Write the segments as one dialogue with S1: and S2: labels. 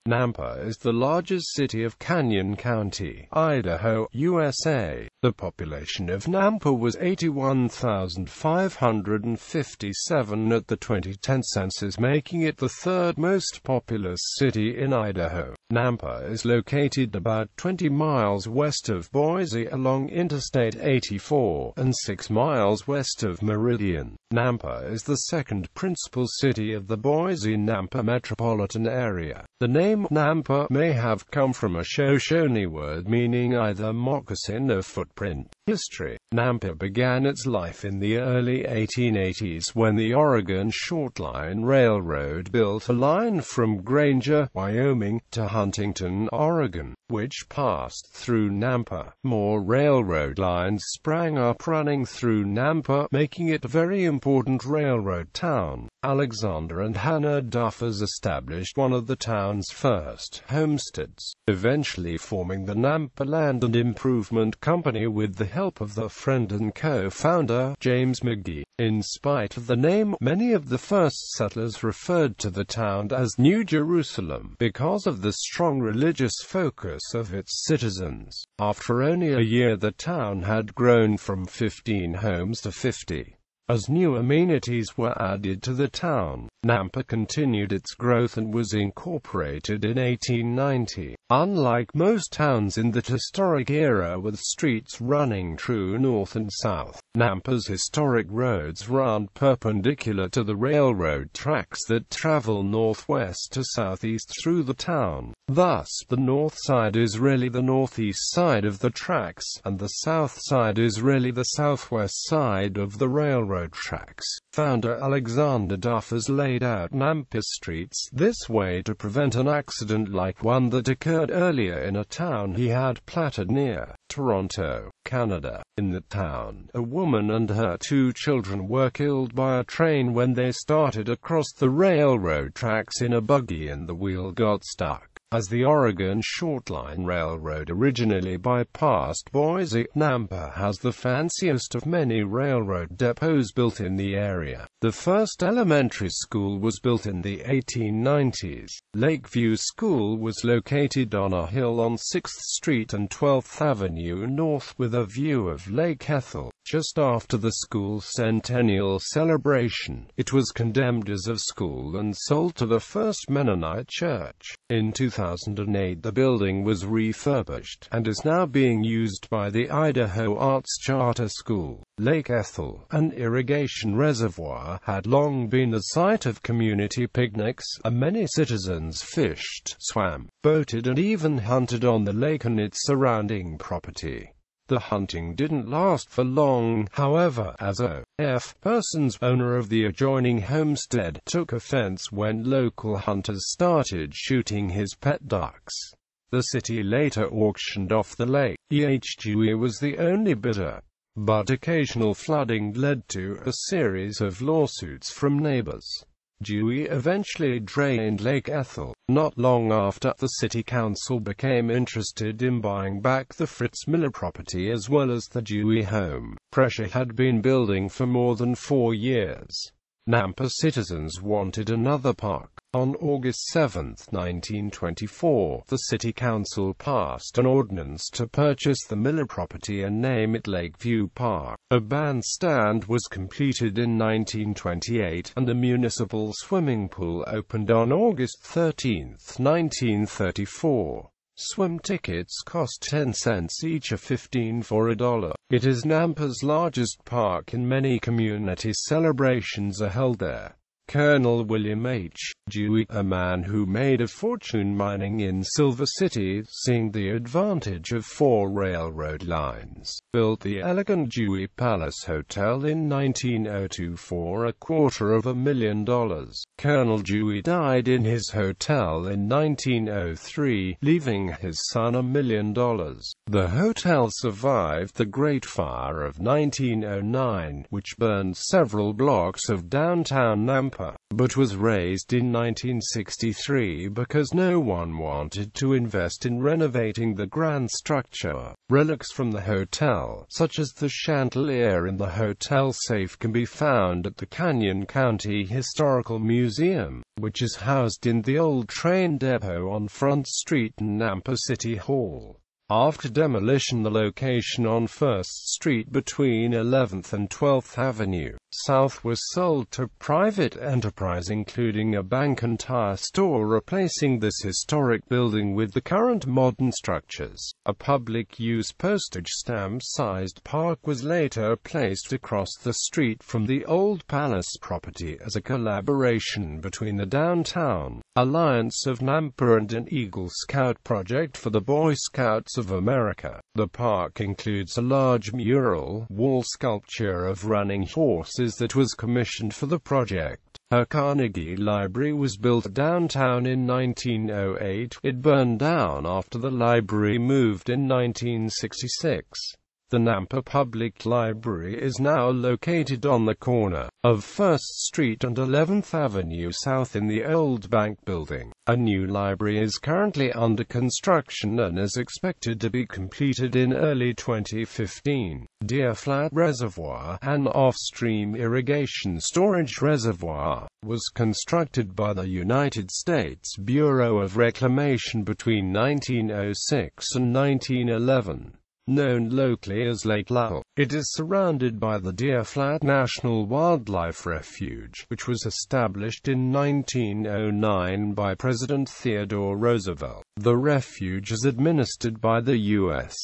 S1: Nampa is the largest city of Canyon County, Idaho, USA. The population of Nampa was 81,557 at the 2010 census, making it the third most populous city in Idaho. Nampa is located about 20 miles west of Boise along Interstate 84, and 6 miles west of Meridian. Nampa is the second principal city of the Boise-Nampa metropolitan area. The name Nampa may have come from a Shoshone word meaning either moccasin or footprint. History. Nampa began its life in the early 1880s when the Oregon Shortline Railroad built a line from Granger, Wyoming, to Huntington, Oregon, which passed through Nampa. More railroad lines sprang up running through Nampa, making it a very important railroad town. Alexander and Hannah Duffers established one of the town's first homesteads, eventually forming the Nampa Land and Improvement Company with the help of their friend and co-founder, James McGee. In spite of the name, many of the first settlers referred to the town as New Jerusalem because of the strong religious focus of its citizens. After only a year, the town had grown from 15 homes to 50. As new amenities were added to the town, Nampa continued its growth and was incorporated in 1890. Unlike most towns in that historic era with streets running true north and south, Nampa's historic roads run perpendicular to the railroad tracks that travel northwest to southeast through the town. Thus, the north side is really the northeast side of the tracks, and the south side is really the southwest side of the railroad tracks. Founder Alexander Duffers laid out Nampa streets this way to prevent an accident like one that occurred earlier in a town he had platted near Toronto, Canada. In the town, a woman and her 2 children were killed by a train when they started across the railroad tracks in a buggy and the wheel got stuck. As the Oregon Shortline Railroad originally bypassed Boise, Nampa has the fanciest of many railroad depots built in the area. The first elementary school was built in the 1890s. Lakeview School was located on a hill on 6th Street and 12th Avenue North with a view of Lake Ethel. Just after the school's centennial celebration, it was condemned as a school and sold to the First Mennonite Church. In 2008, the building was refurbished and is now being used by the Idaho Arts Charter School. Lake Ethel, an irrigation reservoir, had long been the site of community picnics, and many citizens fished, swam, boated and even hunted on the lake and its surrounding property. The hunting didn't last for long, however, as O.F. Persons, owner of the adjoining homestead, took offense when local hunters started shooting his pet ducks. The city later auctioned off the lake. Dewey was the only bidder, but occasional flooding led to a series of lawsuits from neighbors. Dewey eventually drained Lake Ethel. Not long after, the city council became interested in buying back the Fritz Miller property as well as the Dewey home. Pressure had been building for more than 4 years. Nampa citizens wanted another park. On August 7, 1924, the city council passed an ordinance to purchase the Miller property and name it Lakeview Park. A bandstand was completed in 1928, and a municipal swimming pool opened on August 13, 1934. Swim tickets cost 10 cents each, or 15 for $1. It is Nampa's largest park, and many community celebrations are held there. Colonel William H. Dewey, a man who made a fortune mining in Silver City, seeing the advantage of 4 railroad lines, built the elegant Dewey Palace Hotel in 1902 for $250,000. Colonel Dewey died in his hotel in 1903, leaving his son $1 million. The hotel survived the Great Fire of 1909, which burned several blocks of downtown Nampa. Nampa, but was razed in 1963 because no one wanted to invest in renovating the grand structure. Relics from the hotel, such as the chandelier in the hotel safe, can be found at the Canyon County Historical Museum, which is housed in the old train depot on Front Street in Nampa City Hall. After demolition, the location on 1st Street between 11th and 12th Avenue South was sold to private enterprise, including a bank and tire store, replacing this historic building with the current modern structures. A public-use postage stamp-sized park was later placed across the street from the old palace property as a collaboration between the Downtown Alliance of Nampa and an Eagle Scout project for the Boy Scouts of America. The park includes a large mural wall sculpture of running horses that was commissioned for the project. A Carnegie Library was built downtown in 1908. It burned down after the library moved in 1966. The Nampa Public Library is now located on the corner of 1st Street and 11th Avenue South in the old bank building. A new library is currently under construction and is expected to be completed in early 2015. Deer Flat Reservoir, an off-stream irrigation storage reservoir, was constructed by the United States Bureau of Reclamation between 1906 and 1911. Known locally as Lake Lowell, it is surrounded by the Deer Flat National Wildlife Refuge, which was established in 1909 by President Theodore Roosevelt. The refuge is administered by the U.S.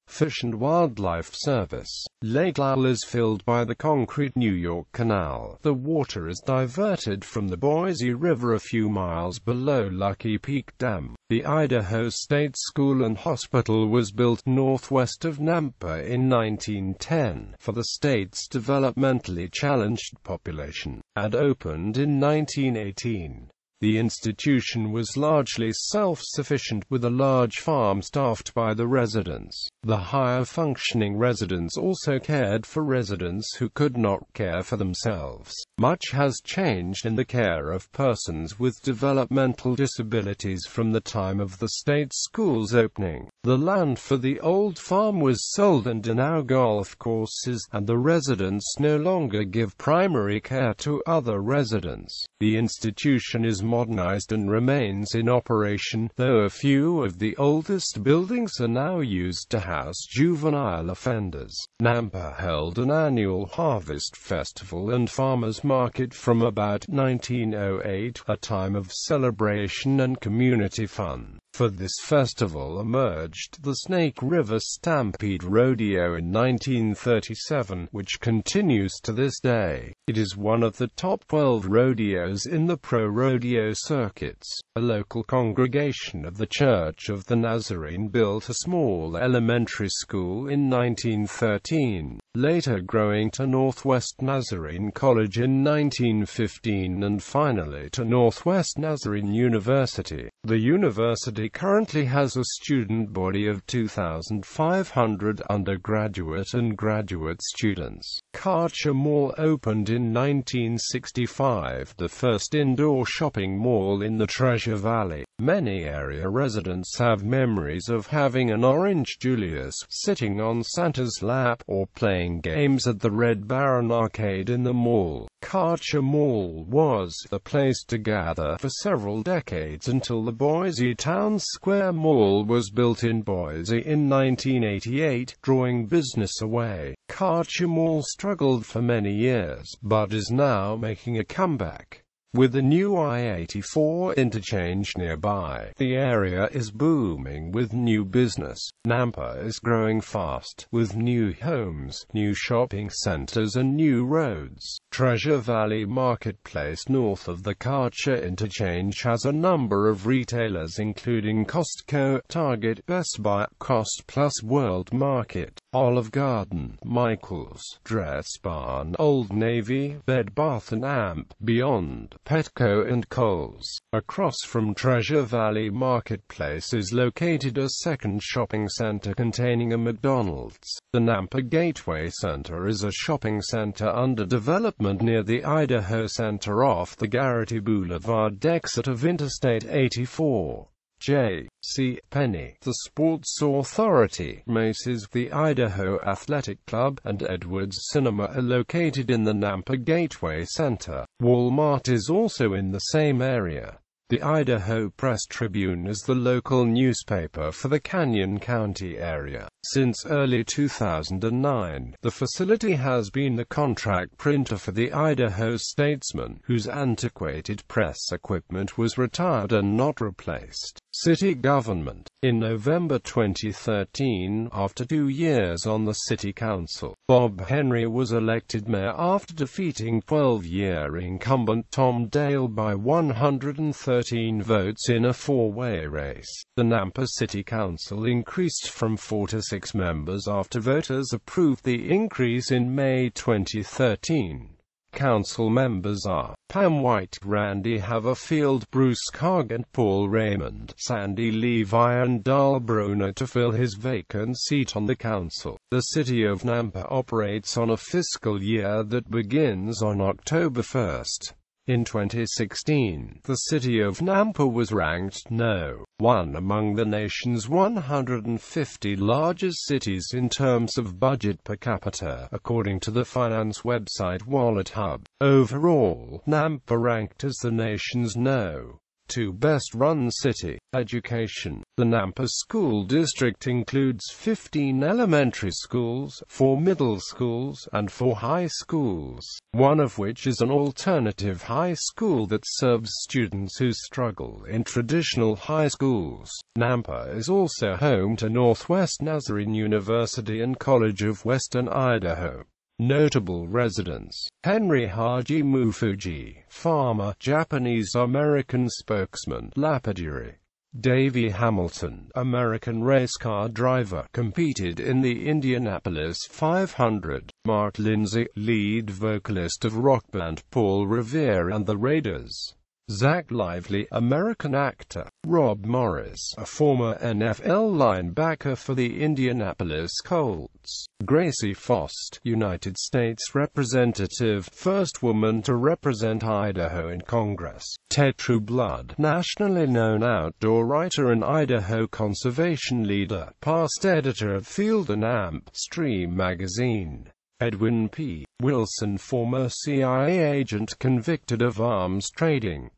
S1: Fish and Wildlife Service. Lake Lowell is filled by the concrete New York Canal. The water is diverted from the Boise River a few miles below Lucky Peak Dam. The Idaho State School and Hospital was built northwest of Nampa in 1910 for the state's developmentally challenged population, and opened in 1918. The institution was largely self-sufficient, with a large farm staffed by the residents. The higher-functioning residents also cared for residents who could not care for themselves. Much has changed in the care of persons with developmental disabilities from the time of the state school's opening. The land for the old farm was sold and are now golf courses, and the residents no longer give primary care to other residents. The institution is modernized and remains in operation, though a few of the oldest buildings are now used to house juvenile offenders. Nampa held an annual harvest festival and farmers market from about 1908, a time of celebration and community fun. For this festival emerged the Snake River Stampede Rodeo in 1937, which continues to this day. It is one of the top 12 rodeos in the pro-rodeo circuits. A local congregation of the Church of the Nazarene built a small elementary school in 1913, later growing to Northwest Nazarene College in 1915 and finally to Northwest Nazarene University. The university currently has a student body of 2,500 undergraduate and graduate students. Karcher Mall opened in 1965, the first indoor shopping mall in the Treasure Valley. Many area residents have memories of having an orange Julius sitting on Santa's lap, or playing games at the Red Baron arcade in the mall. Karcher Mall was the place to gather for several decades until the Boise Town Square Mall was built in Boise in 1988, drawing business away. Karcher Mall struggled for many years, but is now making a comeback. With the new I-84 interchange nearby, the area is booming with new business. Nampa is growing fast, with new homes, new shopping centers and new roads. Treasure Valley Marketplace north of the Karcher interchange has a number of retailers including Costco, Target, Best Buy, Cost Plus, World Market, Olive Garden, Michael's, Dress Barn, Old Navy, Bed Bath & Amp, Beyond, Petco and Kohl's. Across from Treasure Valley Marketplace is located a second shopping center containing a McDonald's. The Nampa Gateway Center is a shopping center under development near the Idaho Center off the Garrity Boulevard exit of Interstate 84. J.C. Penney, the Sports Authority, Macy's, the Idaho Athletic Club, and Edwards Cinema are located in the Nampa Gateway Center. Walmart is also in the same area. The Idaho Press Tribune is the local newspaper for the Canyon County area. Since early 2009, the facility has been the contract printer for the Idaho Statesman, whose antiquated press equipment was retired and not replaced. City government. In November 2013, after 2 years on the city council, Bob Henry was elected mayor after defeating 12-year incumbent Tom Dale by 113 votes in a four-way race. The Nampa City Council increased from 4 to 6 members after voters approved the increase in May 2013. Council members are Pam White, Randy Haverfield, Bruce Cargan, Paul Raymond, Sandy Levi and Darl Bruner to fill his vacant seat on the council. The city of Nampa operates on a fiscal year that begins on October 1. In 2016, the city of Nampa was ranked No. 1 among the nation's 150 largest cities in terms of budget per capita, according to the finance website Wallet Hub. Overall, Nampa ranked as the nation's No. 2 best-run city. Education. The Nampa School District includes 15 elementary schools, 4 middle schools, and 4 high schools, one of which is an alternative high school that serves students who struggle in traditional high schools. Nampa is also home to Northwest Nazarene University and College of Western Idaho. Notable residents: Henry Haji Mufuji, farmer, Japanese-American spokesman, lapidary. Davy Hamilton, American race car driver, competed in the Indianapolis 500. Mark Lindsay, lead vocalist of rock band Paul Revere and the Raiders. Zach Lively, American actor. Rob Morris, a former NFL linebacker for the Indianapolis Colts. Gracie Fost, United States Representative, first woman to represent Idaho in Congress. Ted Trueblood, nationally known outdoor writer and Idaho conservation leader, past editor of Field and Amp Stream magazine. Edwin P. Wilson, former CIA agent convicted of arms trading.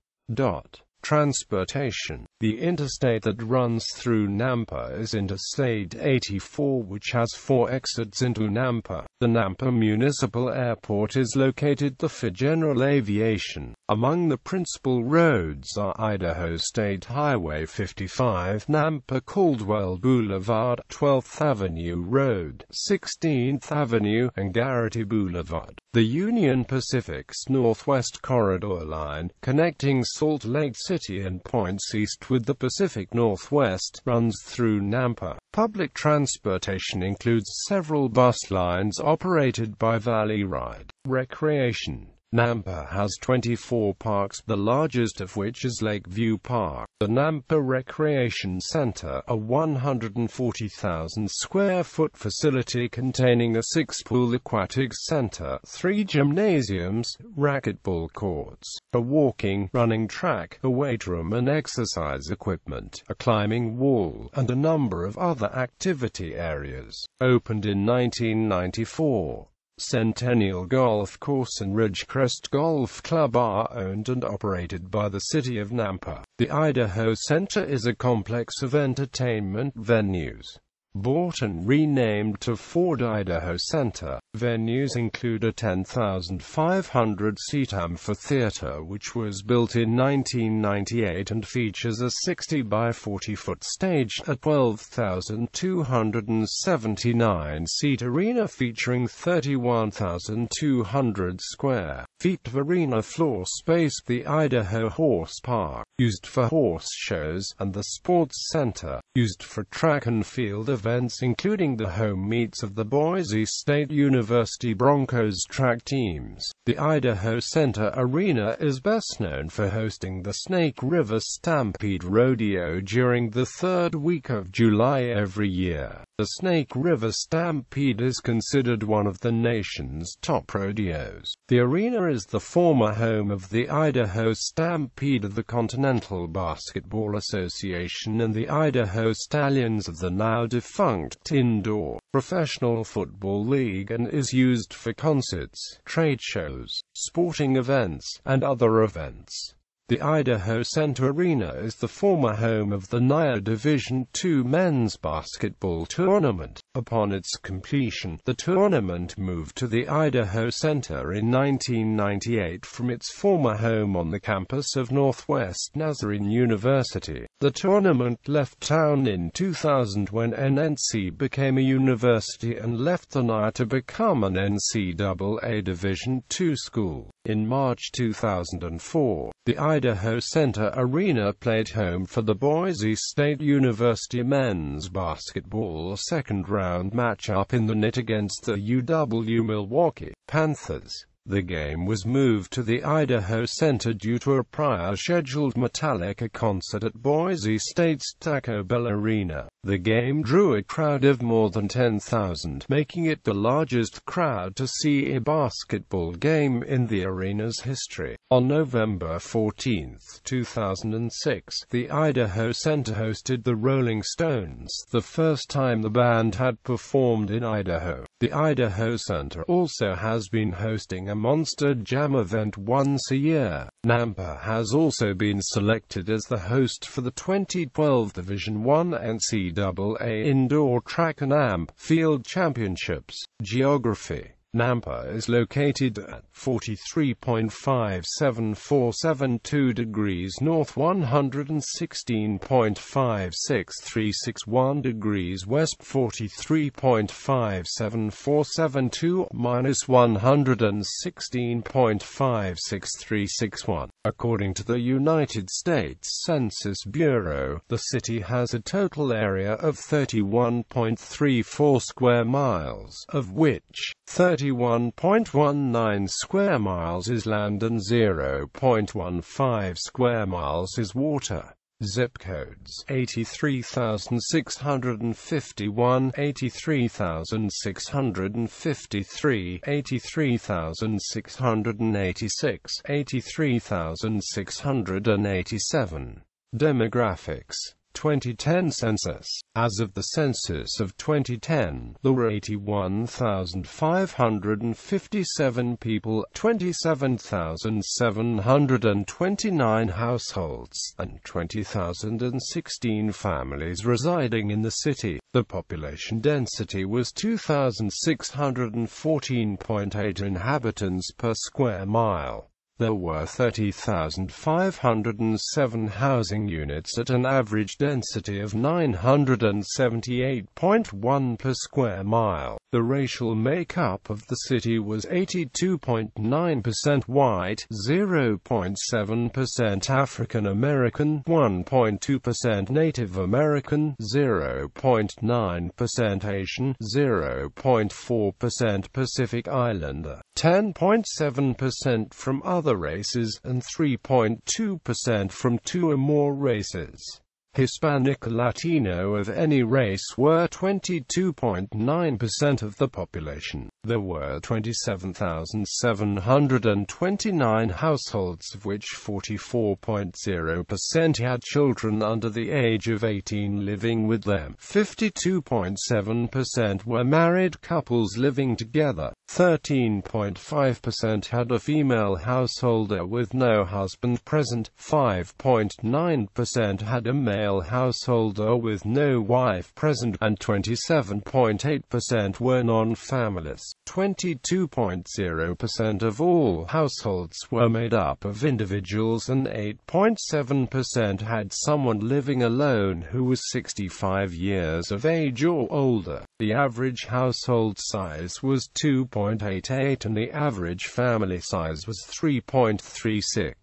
S1: Transportation. The interstate that runs through Nampa is Interstate 84, which has 4 exits into Nampa. The Nampa Municipal Airport is located for general aviation. Among the principal roads are Idaho State Highway 55, Nampa Caldwell Boulevard, 12th Avenue Road, 16th Avenue, and Garrity Boulevard. The Union Pacific's Northwest Corridor line, connecting Salt Lake City and points east with the Pacific Northwest, runs through Nampa. Public transportation includes several bus lines operated by Valley Ride. Recreation. Nampa has 24 parks, the largest of which is Lakeview Park. The Nampa Recreation Center, a 140,000-square-foot facility containing a 6-pool aquatic center, 3 gymnasiums, racquetball courts, a walking, running track, a weight room and exercise equipment, a climbing wall, and a number of other activity areas. Opened in 1994. Centennial Golf Course and Ridgecrest Golf Club are owned and operated by the city of Nampa. The Idaho Center is a complex of entertainment venues. Bought and renamed to Ford Idaho Center, Venues include a 10,500-seat amphitheater which was built in 1998 and features a 60 by 40-foot stage, a 12,279-seat arena featuring 31,200 square feet of arena floor space, the Idaho Horse Park, used for horse shows, and the Sports Center, used for track and field events including the home meets of the Boise-State University Broncos track teams. The Idaho Center Arena is best known for hosting the Snake River Stampede Rodeo during the third week of July every year. The Snake River Stampede is considered one of the nation's top rodeos. The arena is the former home of the Idaho Stampede of the Continental Basketball Association and the Idaho Stallions of the now-defunct Indoor Professional Football League, and is used for concerts, trade shows, sporting events, and other events. The Idaho Center Arena is the former home of the NAIA Division II men's basketball tournament. Upon its completion, the tournament moved to the Idaho Center in 1998 from its former home on the campus of Northwest Nazarene University. The tournament left town in 2000 when NNC became a university and left the NAIA to become an NCAA Division II school. In March 2004, the Idaho Center Arena played home for the Boise-State University men's basketball second-round matchup in the NIT against the UW-Milwaukee Panthers. The game was moved to the Idaho Center due to a prior scheduled Metallica concert at Boise State's Taco Bell Arena. The game drew a crowd of more than 10,000, making it the largest crowd to see a basketball game in the arena's history. On November 14, 2006, the Idaho Center hosted the Rolling Stones, the first time the band had performed in Idaho. The Idaho Center also has been hosting a Monster Jam event once a year. Nampa has also been selected as the host for the 2012 Division I NCAA Indoor Track and Amp Field Championships. Geography. Nampa is located at 43.57472 degrees north, 116.56361 degrees west, 43.57472 minus 116.56361. According to the United States Census Bureau, the city has a total area of 31.34 square miles, of which 31.19 square miles is land and 0.15 square miles is water. Zip codes 83,651, 83,653, 83,686, 83,687. Demographics. 2010 census. As of the census of 2010, there were 81,557 people, 27,729 households, and 20,016 families residing in the city. The population density was 2,614.8 inhabitants per square mile. There were 30,507 housing units at an average density of 978.1 per square mile. The racial makeup of the city was 82.9% white, 0.7% African American, 1.2% Native American, 0.9% Asian, 0.4% Pacific Islander, 10.7% from other races, and 3.2% from two or more races. Hispanic or Latino of any race were 22.9% of the population. There were 27,729 households, of which 44.0% had children under the age of 18 living with them. 52.7% were married couples living together. 13.5% had a female householder with no husband present. 5.9% had a male male householder with no wife present, and 27.8% were non-families. 22.0% of all households were made up of individuals, and 8.7% had someone living alone who was 65 years of age or older. The average household size was 2.88 and the average family size was 3.36.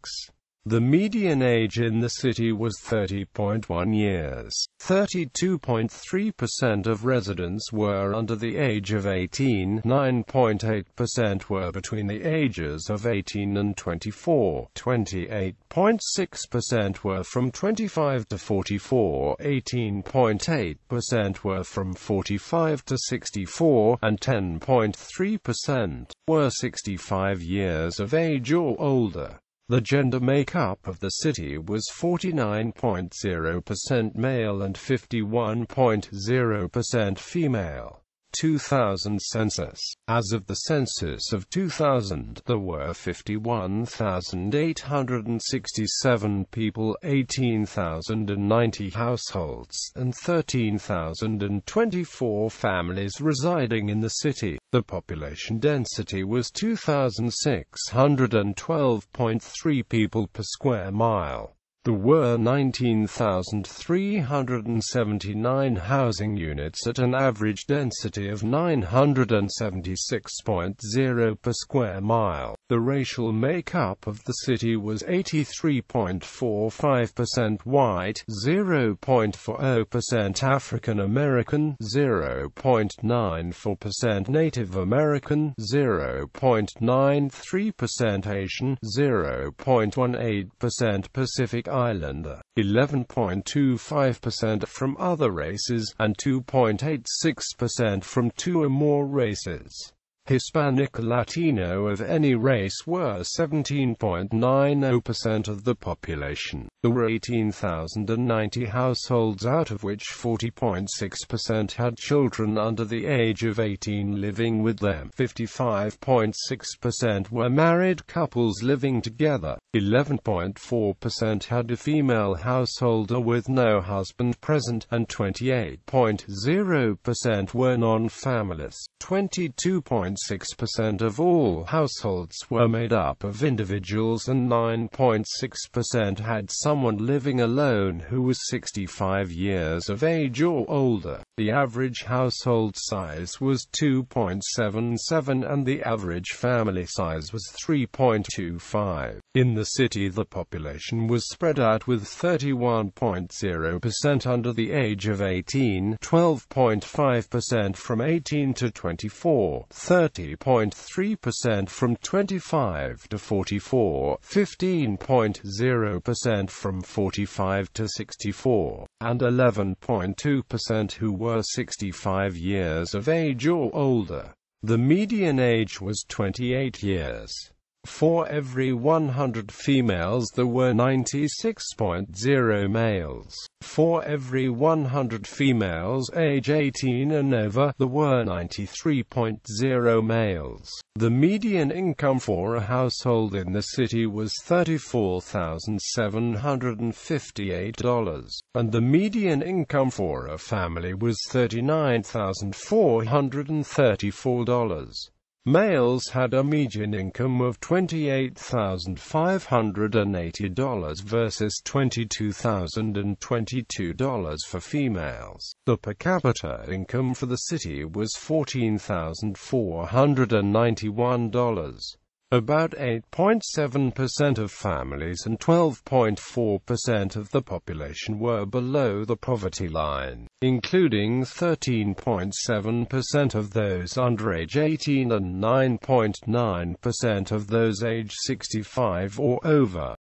S1: The median age in the city was 30.1 years. 32.3% of residents were under the age of 18, 9.8% were between the ages of 18 and 24, 28.6% were from 25 to 44, 18.8% were from 45 to 64, and 10.3% were 65 years of age or older. The gender makeup of the city was 49.0% male and 51.0% female. 2000 census. As of the census of 2000, there were 51,867 people, 18,090 households, and 13,024 families residing in the city. The population density was 2,612.3 people per square mile. There were 19,379 housing units at an average density of 976.0 per square mile. The racial makeup of the city was 83.45% white, 0.40% African American, 0.94% Native American, 0.93% Asian, 0.18% Pacific Islander, 11.25% from other races, and 2.86% from two or more races. Hispanic Latino of any race were 17.90% of the population. There were 18,090 households, out of which 40.6% had children under the age of 18 living with them. 55.6% were married couples living together. 11.4% had a female householder with no husband present, and 28.0% were non-families. 22.6% of all households were made up of individuals, and 9.6% had someone living alone who was 65 years of age or older. The average household size was 2.77 and the average family size was 3.25. In the city, the population was spread out with 31.0% under the age of 18, 12.5% from 18 to 24, 30.3% from 25 to 44, 15.0% from 45 to 64, and 11.2% who were 65 years of age or older. The median age was 28 years. For every 100 females there were 96.0 males. For every 100 females age 18 and over, there were 93.0 males. The median income for a household in the city was $34,758, and the median income for a family was $39,434. Males had a median income of $28,580 versus $22,022 for females. The per capita income for the city was $14,491. About 8.7% of families and 12.4% of the population were below the poverty line, including 13.7% of those under age 18 and 9.9% of those age 65 or over.